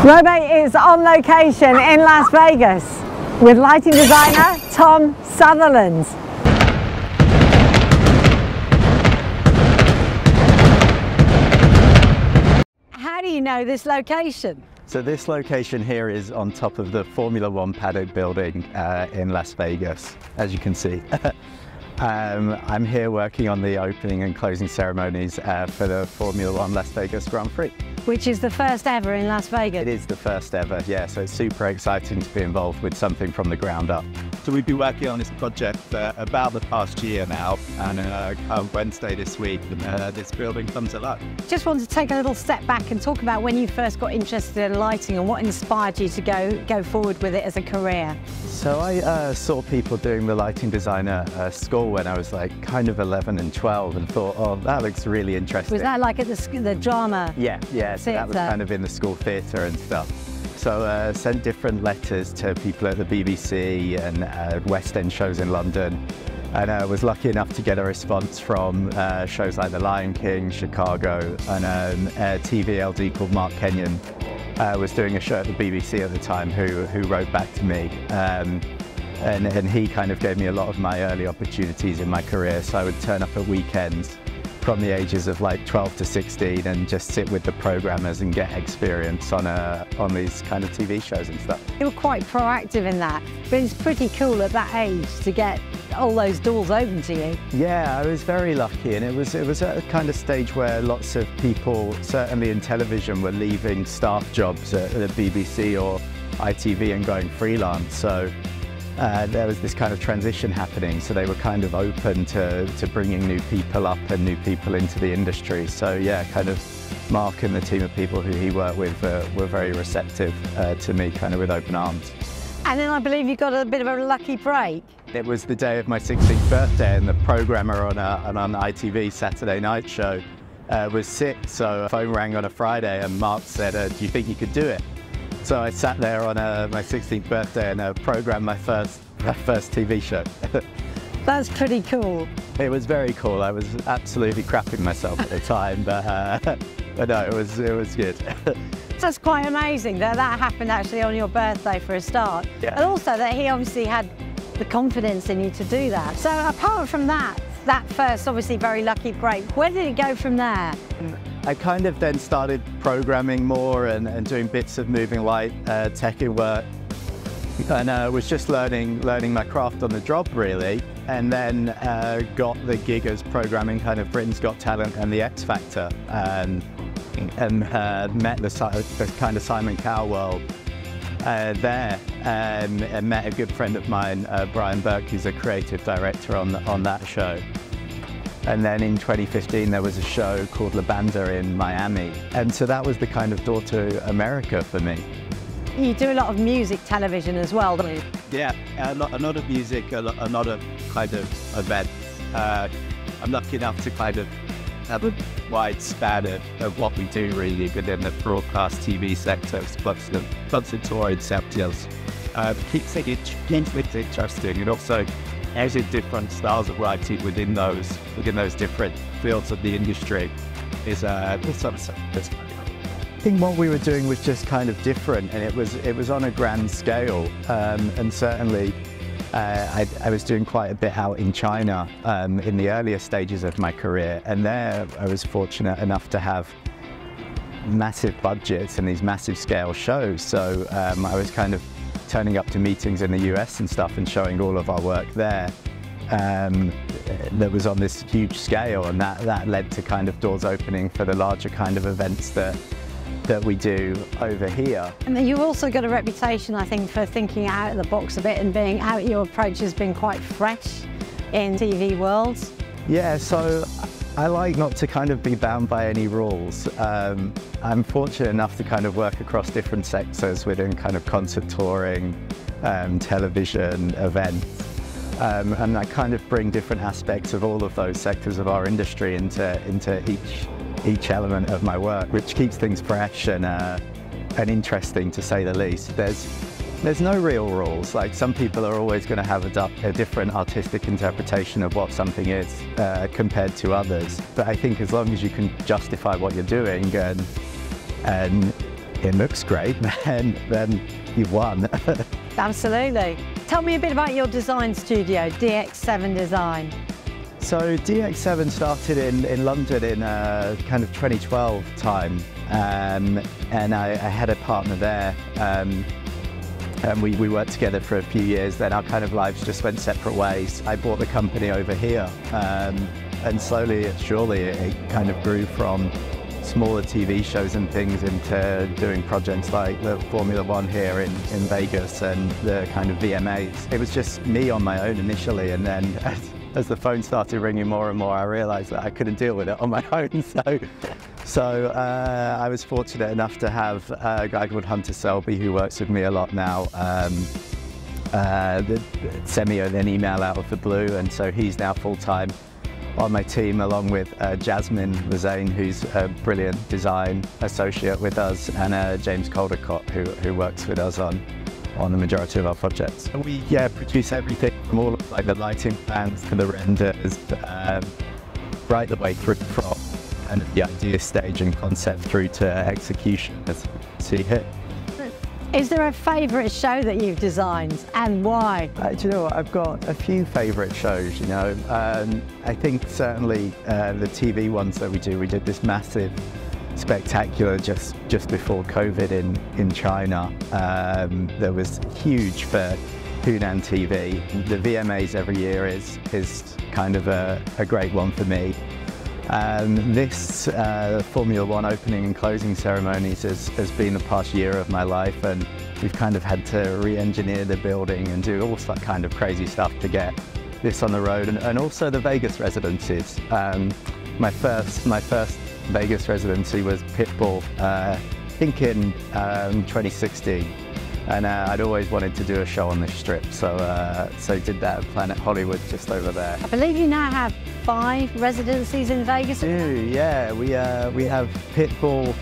Robay is on location in Las Vegas with lighting designer Tom Sutherland. How do you know this location? So this location here is on top of the Formula One paddock building in Las Vegas, as you can see. I'm here working on the opening and closing ceremonies for the Formula One Las Vegas Grand Prix. Which is the first ever in Las Vegas. It is the first ever, yeah, so it's super exciting to be involved with something from the ground up. So we've been working on this project for about the past year now, and come Wednesday this week, this building comes alive. Just want to take a little step back and talk about when you first got interested in lighting and what inspired you to go forward with it as a career. So I saw people doing the lighting design at school when I was like kind of 11 and 12 and thought, oh, that looks really interesting. Was that like at the drama? Yeah, so that was kind of in the school theatre and stuff. So sent different letters to people at the BBC and West End shows in London, and I was lucky enough to get a response from shows like The Lion King, Chicago, and a TV LD called Mark Kenyon was doing a show at the BBC at the time who wrote back to me, and he kind of gave me a lot of my early opportunities in my career. So I would turn up at weekends from the ages of like 12 to 16 and just sit with the programmers and get experience on these kind of TV shows and stuff. You were quite proactive in that, but it's pretty cool at that age to get all those doors open to you. Yeah, I was very lucky, and it was at a kind of stage where lots of people, certainly in television, were leaving staff jobs at the BBC or ITV and going freelance. So there was this kind of transition happening, so they were kind of open to bringing new people up and new people into the industry. So yeah, kind of Mark and the team of people who he worked with were very receptive to me, kind of with open arms. And then I believe you got a bit of a lucky break. It was the day of my 16th birthday, and the programmer on an ITV Saturday night show was sick, so a phone rang on a Friday and Mark said, do you think you could do it? So I sat there on my 16th birthday and programmed my first TV show. That's pretty cool. It was very cool. I was absolutely crapping myself at the time, but no, it was good. That's quite amazing that happened actually on your birthday for a start. Yeah. And also that he obviously had the confidence in you to do that. So apart from that first obviously very lucky break, where did it go from there? I kind of then started programming more and doing bits of moving light tech work, and was just learning my craft on the job really, and then got the gig as programming kind of Britain's Got Talent and the X Factor, and met the kind of Simon Cowell world there, and met a good friend of mine, Brian Burke, who's a creative director on that show. And then in 2015 there was a show called La Banda in Miami, and so that was the kind of door to America for me. You do a lot of music television as well, don't you? Yeah, a lot of music, a lot of kind of events. I'm lucky enough to kind of have a wide span of what we do really within the broadcast TV sector, plus the touring sectors. Keeps it interesting, and also as in different styles of writing within those different fields of the industry is something that's kind of cool. I think what we were doing was just kind of different, and it was on a grand scale, and certainly I was doing quite a bit out in China in the earlier stages of my career, and there I was fortunate enough to have massive budgets and these massive scale shows, so I was kind of turning up to meetings in the US and stuff and showing all of our work there that was on this huge scale, and that led to kind of doors opening for the larger kind of events that we do over here. And then you've also got a reputation, I think, for thinking out of the box a bit and your approach has been quite fresh in TV worlds. Yeah, so I like not to kind of be bound by any rules. I'm fortunate enough to kind of work across different sectors within kind of concert touring, television, events, and I kind of bring different aspects of all of those sectors of our industry into each element of my work, which keeps things fresh and interesting, to say the least. There's no real rules. Like, some people are always going to have a different artistic interpretation of what something is compared to others. But I think as long as you can justify what you're doing and it looks great, then you've won. Absolutely. Tell me a bit about your design studio, DX7 Design. So DX7 started in London in kind of 2012 time, and I had a partner there, and we worked together for a few years. Then our kind of lives just went separate ways. I brought the company over here, and slowly but surely it kind of grew from smaller TV shows and things into doing projects like the Formula One here in Vegas and the kind of VMAs. It was just me on my own initially, and then as the phone started ringing more and more, I realised that I couldn't deal with it on my own. So I was fortunate enough to have a guy called Hunter Selby, who works with me a lot now, send me an email out of the blue, and so he's now full-time on my team, along with Jasmine Lazane, who's a brilliant design associate with us, and James Caldecott, who works with us on the majority of our projects. We produce everything from all of, like, the lighting plans to the renders, right the way through from kind of the idea stage and concept through to execution, as you see here. Is there a favourite show that you've designed, and why? Do you know what? I've got a few favourite shows, you know. I think certainly the TV ones that we do. We did this massive spectacular just before COVID in China. That was huge for Hunan TV. The VMAs every year is kind of a great one for me. This Formula One opening and closing ceremonies has been the past year of my life, and we've kind of had to re-engineer the building and do all that kind of crazy stuff to get this on the road, and also the Vegas residencies. My first Vegas residency was Pitbull, I think in 2016. And I'd always wanted to do a show on this strip, so did that at Planet Hollywood just over there. I believe you now have 5 residencies in Vegas. Yeah, we have Pitbull,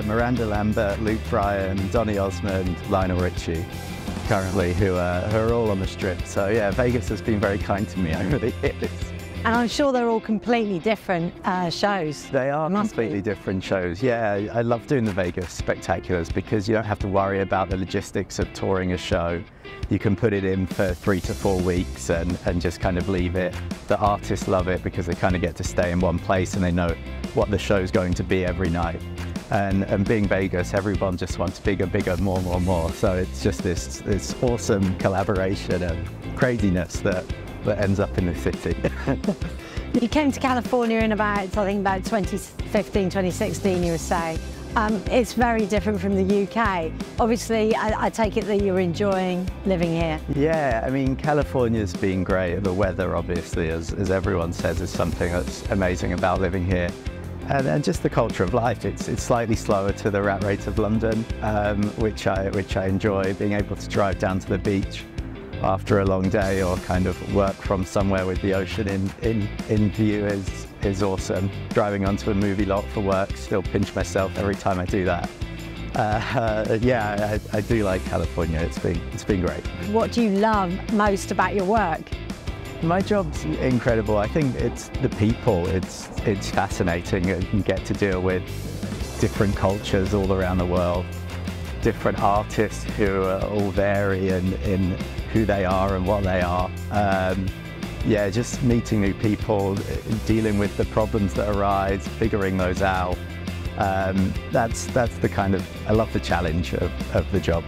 Miranda Lambert, Luke Bryan, Donny Osmond, Lionel Richie, currently, who are all on the strip. So yeah, Vegas has been very kind to me over the years. And I'm sure they're all completely different shows. They are completely different shows. Yeah, I love doing the Vegas spectaculars because you don't have to worry about the logistics of touring a show. You can put it in for 3 to 4 weeks and just kind of leave it. The artists love it because they kind of get to stay in one place and they know what the show's going to be every night. And being Vegas, everyone just wants bigger, bigger, more, more, more. So it's just this awesome collaboration and craziness that ends up in the city. You came to California in about 2015, 2016, you would say. It's very different from the UK. Obviously, I take it that you're enjoying living here. Yeah, I mean, California's been great. The weather, obviously, as everyone says, is something that's amazing about living here. And just the culture of life. It's slightly slower to the rat rate of London, which I enjoy, being able to drive down to the beach after a long day, or kind of work from somewhere with the ocean in view is awesome. Driving onto a movie lot for work, still pinch myself every time I do that. Yeah, I do like California. It's been great. What do you love most about your work? My job's incredible. I think it's the people. It's fascinating. You get to deal with different cultures all around the world, different artists who all vary in who they are and what they are. Yeah, just meeting new people, dealing with the problems that arise, figuring those out. That's the kind of, I love the challenge of the job.